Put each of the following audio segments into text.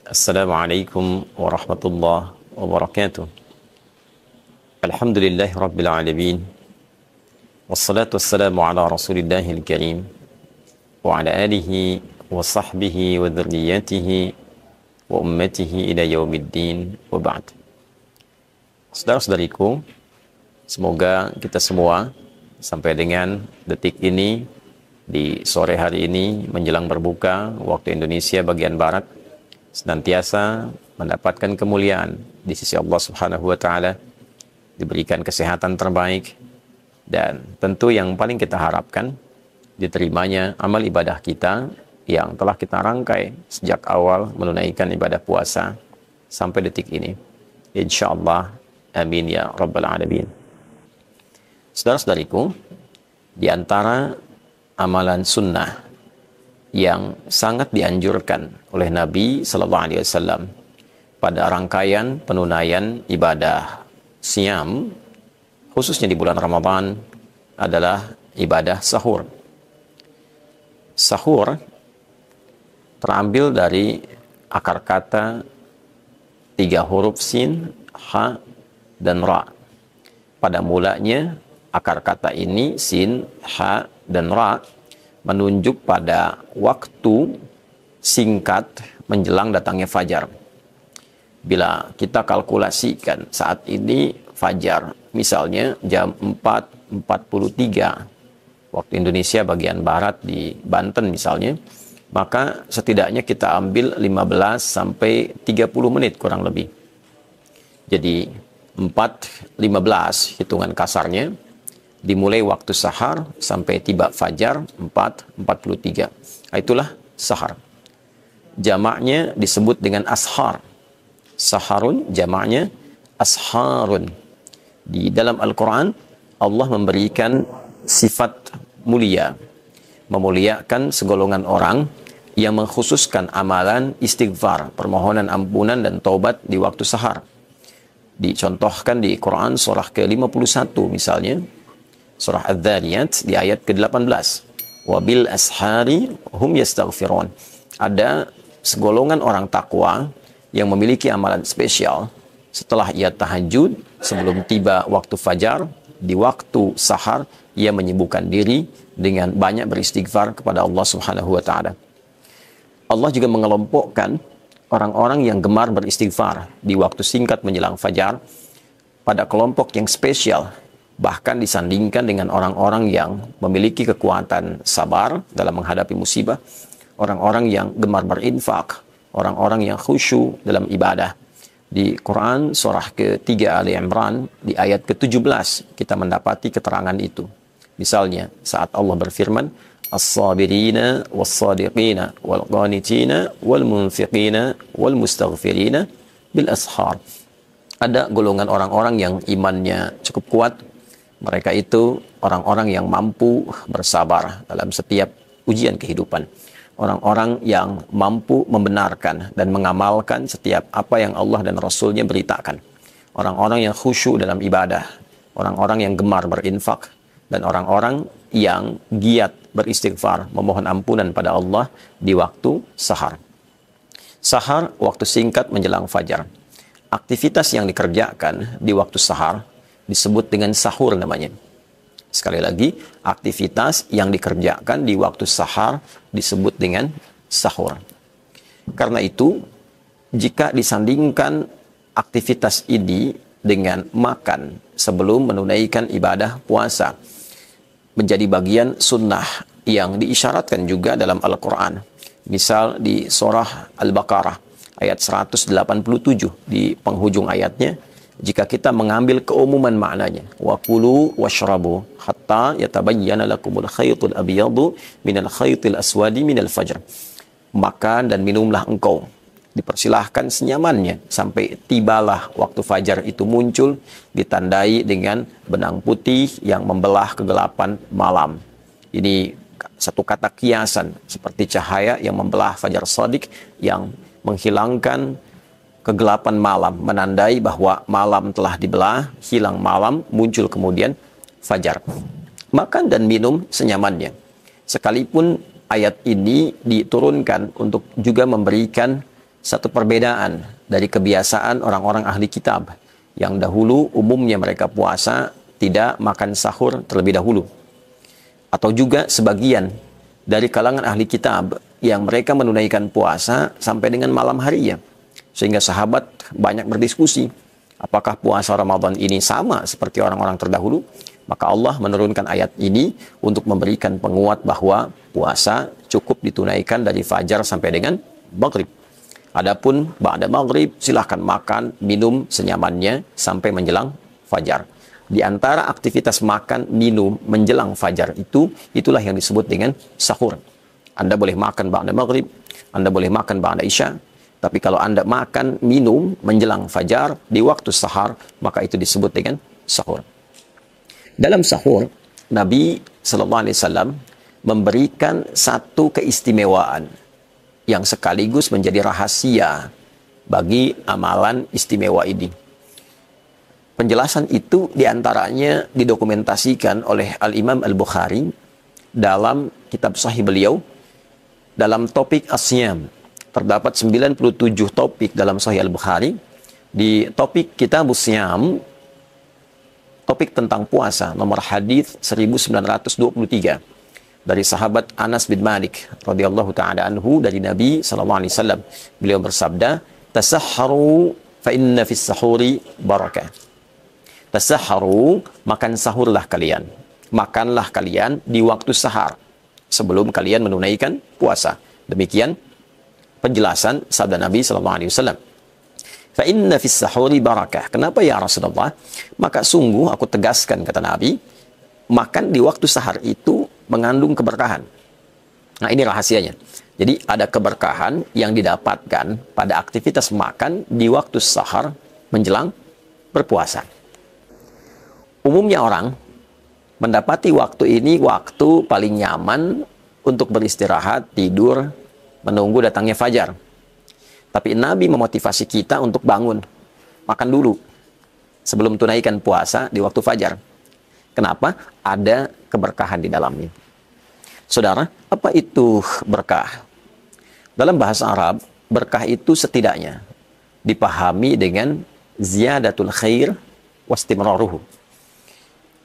Assalamualaikum warahmatullahi wabarakatuh. Alhamdulillahi rabbil alamin. Wassalatu wassalamu ala rasulillahil karim wa ala alihi wa sahbihi wa dzurriyyatihi wa ummatihi ila yaumiddin wa ba'd. Saudara-saudariku, semoga kita semua sampai dengan detik ini, di sore hari ini menjelang berbuka waktu Indonesia bagian barat, senantiasa mendapatkan kemuliaan di sisi Allah Subhanahu wa taala, diberikan kesehatan terbaik, dan tentu yang paling kita harapkan diterimanya amal ibadah kita yang telah kita rangkai sejak awal menunaikan ibadah puasa sampai detik ini. Insyaallah, amin ya rabbal alamin. Saudara-saudariku, di antara amalan sunnah yang sangat dianjurkan oleh Nabi Sallallahu Alaihi Wasallam pada rangkaian penunaian ibadah siam, khususnya di bulan Ramadan, adalah ibadah sahur. Sahur terambil dari akar kata 3 huruf sin, ha, dan ra. Pada mulanya akar kata ini sin, ha, dan ra menunjuk pada waktu singkat menjelang datangnya fajar. Bila kita kalkulasikan saat ini fajar, misalnya jam 4.43 waktu Indonesia bagian barat di Banten misalnya, maka setidaknya kita ambil 15 sampai 30 menit kurang lebih. Jadi 4.15 hitungan kasarnya, dimulai waktu sahar sampai tiba fajar 4.43. Itulah sahar. Jamaknya disebut dengan ashar. Saharun jamaknya asharun. Di dalam Al-Quran, Allah memberikan sifat mulia, memuliakan segolongan orang yang mengkhususkan amalan istighfar, permohonan ampunan dan taubat di waktu sahar. Dicontohkan di Quran surah ke-51 misalnya, surah Adz-Dzariyat di ayat ke-18. Wabil ashari hum yastaghfirun. Ada segolongan orang takwa yang memiliki amalan spesial setelah ia tahajud, sebelum tiba waktu fajar, di waktu sahar ia menyibukkan diri dengan banyak beristighfar kepada Allah Subhanahu wa taala. Allah juga mengelompokkan orang-orang yang gemar beristighfar di waktu singkat menjelang fajar pada kelompok yang spesial, bahkan disandingkan dengan orang-orang yang memiliki kekuatan sabar dalam menghadapi musibah, orang-orang yang gemar berinfak, orang-orang yang khusyuk dalam ibadah. Di Quran surah ke-3 Ali Imran di ayat ke-17 kita mendapati keterangan itu. Misalnya saat Allah berfirman, as-sabirina was-sadiqina wal-qanitina wal-munfiqina wal-mustaghfirina bil ashar. Ada golongan orang-orang yang imannya cukup kuat. Mereka itu orang-orang yang mampu bersabar dalam setiap ujian kehidupan. Orang-orang yang mampu membenarkan dan mengamalkan setiap apa yang Allah dan Rasulnya beritakan. Orang-orang yang khusyuk dalam ibadah. Orang-orang yang gemar berinfak. Dan orang-orang yang giat beristighfar, memohon ampunan pada Allah di waktu sahar. Sahar, waktu singkat menjelang fajar. Aktivitas yang dikerjakan di waktu sahar disebut dengan sahur namanya. Sekali lagi, aktivitas yang dikerjakan di waktu sahar disebut dengan sahur. Karena itu, jika disandingkan aktivitas ini dengan makan sebelum menunaikan ibadah puasa, menjadi bagian sunnah yang diisyaratkan juga dalam Al-Quran. Misal di surah Al-Baqarah ayat 187 di penghujung ayatnya, jika kita mengambil keumuman maknanya, wa kulu washrabu hatta yatabayyana lakumul khaytul abyadu minal khaytil aswadi minal fajr. Makan dan minumlah engkau, dipersilahkan senyamannya sampai tibalah waktu fajar itu muncul, ditandai dengan benang putih yang membelah kegelapan malam. Ini satu kata kiasan seperti cahaya yang membelah fajar shadiq yang menghilangkan kegelapan malam, menandai bahwa malam telah dibelah, hilang malam, muncul kemudian fajar. Makan dan minum senyamannya. Sekalipun ayat ini diturunkan untuk juga memberikan satu perbedaan dari kebiasaan orang-orang ahli kitab yang dahulu umumnya mereka puasa tidak makan sahur terlebih dahulu. Atau juga sebagian dari kalangan ahli kitab yang mereka menunaikan puasa sampai dengan malam harinya. Sehingga sahabat banyak berdiskusi, apakah puasa Ramadan ini sama seperti orang-orang terdahulu? Maka Allah menurunkan ayat ini untuk memberikan penguat bahwa puasa cukup ditunaikan dari fajar sampai dengan maghrib. Adapun ba'da maghrib silahkan makan, minum senyamannya sampai menjelang fajar. Di antara aktivitas makan, minum menjelang fajar itulah yang disebut dengan sahur. Anda boleh makan ba'da maghrib, Anda boleh makan ba'da isya, tapi kalau Anda makan, minum menjelang fajar di waktu sahar, maka itu disebut dengan sahur. Dalam sahur, Nabi SAW memberikan satu keistimewaan yang sekaligus menjadi rahasia bagi amalan istimewa ini. Penjelasan itu diantaranya didokumentasikan oleh Al-Imam Al-Bukhari dalam kitab sahih beliau, dalam topik As-Siyam. Terdapat 97 topik dalam sahih Al-Bukhari. Di topik kitab As-Siyam, topik tentang puasa, nomor hadis 1923 dari sahabat Anas bin Malik radhiyallahu taala anhu dari Nabi sallallahu alaihi wasallam. Beliau bersabda, "Tasahharu fa inna fis sahuri barakah." Tasahharu, makan sahurlah kalian. Makanlah kalian di waktu sahar sebelum kalian menunaikan puasa. Demikian penjelasan sabda Nabi sallallahu alaihi wasallam. Fa inna fis sahuri barakah. Kenapa ya Rasulullah? Maka sungguh aku tegaskan, kata Nabi, makan di waktu sahar itu mengandung keberkahan. Nah, ini rahasianya. Jadi ada keberkahan yang didapatkan pada aktivitas makan di waktu sahar menjelang berpuasa. Umumnya orang mendapati waktu ini waktu paling nyaman untuk beristirahat, tidur, menunggu datangnya fajar. Tapi Nabi memotivasi kita untuk bangun, makan dulu sebelum tunaikan puasa di waktu fajar. Kenapa? Ada keberkahan di dalamnya. Saudara, apa itu berkah? Dalam bahasa Arab, berkah itu setidaknya dipahami dengan ziyadatul khair wastimraruhu.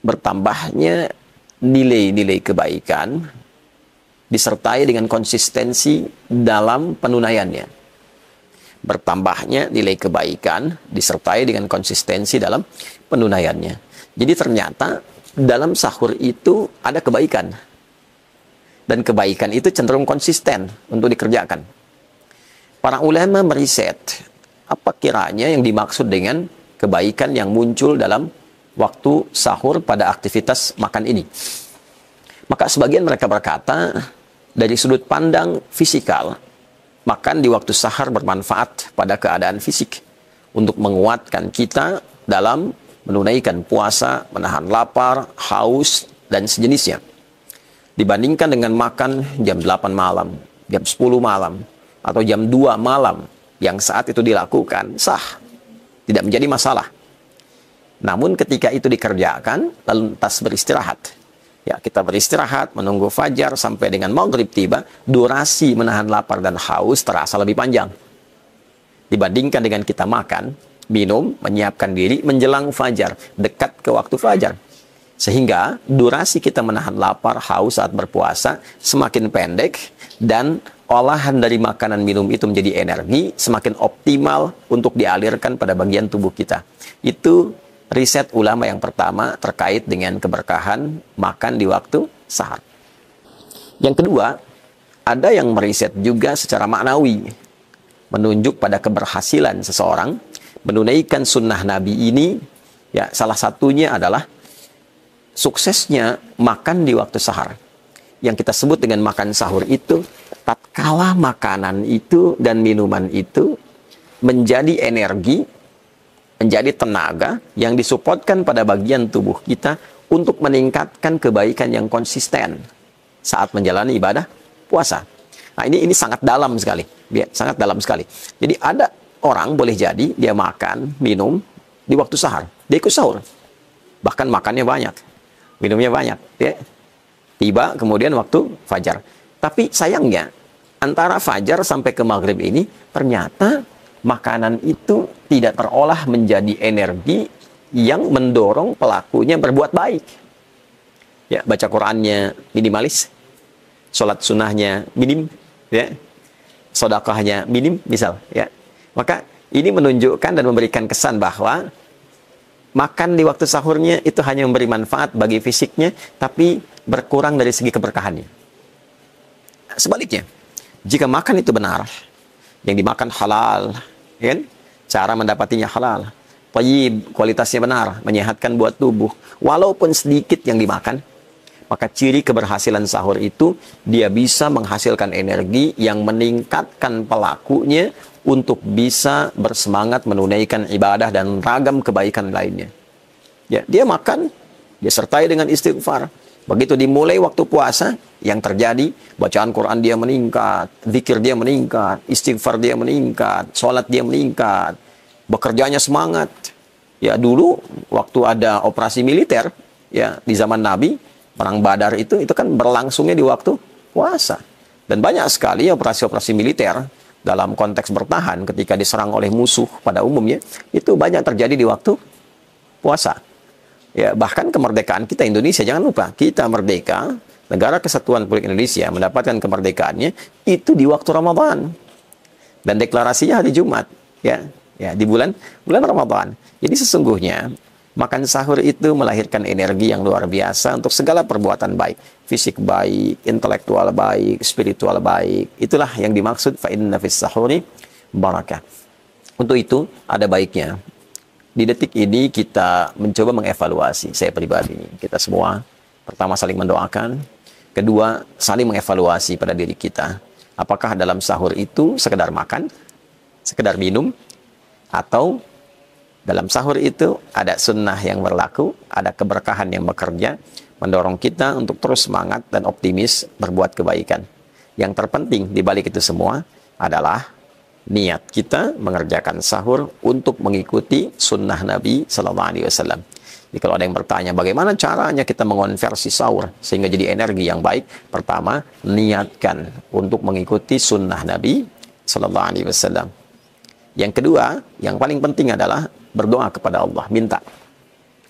Bertambahnya nilai-nilai kebaikan disertai dengan konsistensi dalam penunaiannya. Bertambahnya nilai kebaikan disertai dengan konsistensi dalam penunaiannya. Jadi ternyata dalam sahur itu ada kebaikan. Dan kebaikan itu cenderung konsisten untuk dikerjakan. Para ulama meriset apa kiranya yang dimaksud dengan kebaikan yang muncul dalam waktu sahur pada aktivitas makan ini. Maka sebagian mereka berkata, dari sudut pandang fisikal, makan di waktu sahar bermanfaat pada keadaan fisik untuk menguatkan kita dalam menunaikan puasa, menahan lapar, haus, dan sejenisnya. Dibandingkan dengan makan jam 8 malam, jam 10 malam, atau jam 2 malam yang saat itu dilakukan, sah. Tidak menjadi masalah. Namun ketika itu dikerjakan, lalu lantas beristirahat. Ya, kita beristirahat, menunggu fajar sampai dengan maghrib tiba, durasi menahan lapar dan haus terasa lebih panjang. Dibandingkan dengan kita makan, minum, menyiapkan diri menjelang fajar, dekat ke waktu fajar. Sehingga durasi kita menahan lapar, haus saat berpuasa semakin pendek dan olahan dari makanan minum itu menjadi energi semakin optimal untuk dialirkan pada bagian tubuh kita. Itu riset ulama yang pertama terkait dengan keberkahan makan di waktu sahar. Yang kedua, ada yang meriset juga secara maknawi, menunjuk pada keberhasilan seseorang menunaikan sunnah Nabi ini. Ya, salah satunya adalah suksesnya makan di waktu sahar. Yang kita sebut dengan makan sahur itu, tatkala makanan itu dan minuman itu menjadi energi, menjadi tenaga yang disupport pada bagian tubuh kita untuk meningkatkan kebaikan yang konsisten saat menjalani ibadah puasa. Nah, ini sangat dalam sekali, ya, sangat dalam sekali. Jadi ada orang boleh jadi dia makan, minum di waktu sahar, dia ikut sahur, bahkan makannya banyak, minumnya banyak, ya. Tiba kemudian waktu fajar. Tapi sayangnya antara fajar sampai ke maghrib ini, ternyata makanan itu tidak terolah menjadi energi yang mendorong pelakunya berbuat baik. Ya, baca Qur'annya minimalis, sholat sunnahnya minim, ya, sedekahnya minim, misal, ya. Maka ini menunjukkan dan memberikan kesan bahwa makan di waktu sahurnya itu hanya memberi manfaat bagi fisiknya, tapi berkurang dari segi keberkahannya. Sebaliknya, jika makan itu benar, yang dimakan halal, kan? Cara mendapatinya halal, thayyib, kualitasnya benar, menyehatkan buat tubuh, walaupun sedikit yang dimakan, maka ciri keberhasilan sahur itu dia bisa menghasilkan energi yang meningkatkan pelakunya untuk bisa bersemangat menunaikan ibadah dan ragam kebaikan lainnya. Ya, dia makan, dia sertai dengan istighfar. Begitu dimulai waktu puasa, yang terjadi bacaan Quran dia meningkat, zikir dia meningkat, istighfar dia meningkat, sholat dia meningkat, bekerjanya semangat. Ya, dulu waktu ada operasi militer, ya, di zaman Nabi, Perang Badar itu kan berlangsungnya di waktu puasa. Dan banyak sekali operasi-operasi militer dalam konteks bertahan ketika diserang oleh musuh pada umumnya, itu banyak terjadi di waktu puasa. Ya, bahkan kemerdekaan kita Indonesia, jangan lupa, kita merdeka, Negara Kesatuan Republik Indonesia mendapatkan kemerdekaannya itu di waktu Ramadan. Dan deklarasinya hari Jumat, ya, di bulan Ramadan. Jadi sesungguhnya makan sahur itu melahirkan energi yang luar biasa untuk segala perbuatan baik. Fisik baik, intelektual baik, spiritual baik. Itulah yang dimaksud fa inna fis sahuri barakah. Untuk itu, ada baiknya di detik ini kita mencoba mengevaluasi, saya pribadi, kita semua. Pertama, saling mendoakan. Kedua, saling mengevaluasi pada diri kita. Apakah dalam sahur itu sekedar makan, sekedar minum, atau dalam sahur itu ada sunnah yang berlaku, ada keberkahan yang bekerja, mendorong kita untuk terus semangat dan optimis berbuat kebaikan. Yang terpenting di balik itu semua adalah niat kita mengerjakan sahur untuk mengikuti sunnah Nabi Sallallahu Alaihi Wasallam. Jadi kalau ada yang bertanya bagaimana caranya kita mengonversi sahur sehingga jadi energi yang baik, pertama niatkan untuk mengikuti sunnah Nabi Sallallahu Alaihi Wasallam. Yang kedua, yang paling penting adalah berdoa kepada Allah, minta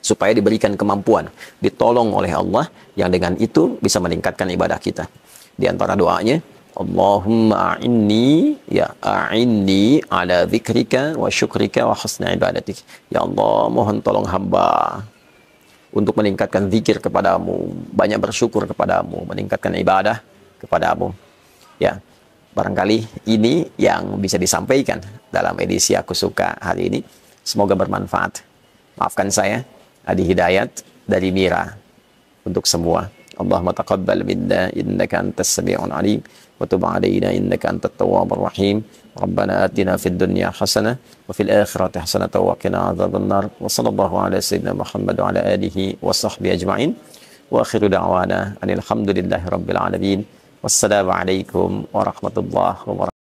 supaya diberikan kemampuan, ditolong oleh Allah yang dengan itu bisa meningkatkan ibadah kita. Di antara doanya, Allahumma a'inni ala dzikrika wa syukrika wa husni ibadatik. Ya Allah, mohon tolong hamba untuk meningkatkan zikir kepadamu, banyak bersyukur kepadamu, meningkatkan ibadah kepadamu. Ya, barangkali ini yang bisa disampaikan dalam edisi Aku Suka hari ini. Semoga bermanfaat. Maafkan saya, Adi Hidayat dari Mira untuk semua. Allahumma taqabbal minna innaka antas sami'un alim wa tub 'alaina innaka antat tawwabur rahim. Rabbana atina fid dunya hasanah wa fil akhirati hasanah wa qina adzabannar. Wa sallallahu ala sayyidina Muhammad wa ala alihi wa sahbihi ajma'in. Wa akhiru da'wana alhamdulillahi rabbil alamin. Wassalamu alaikum warahmatullahi wabarakatuh.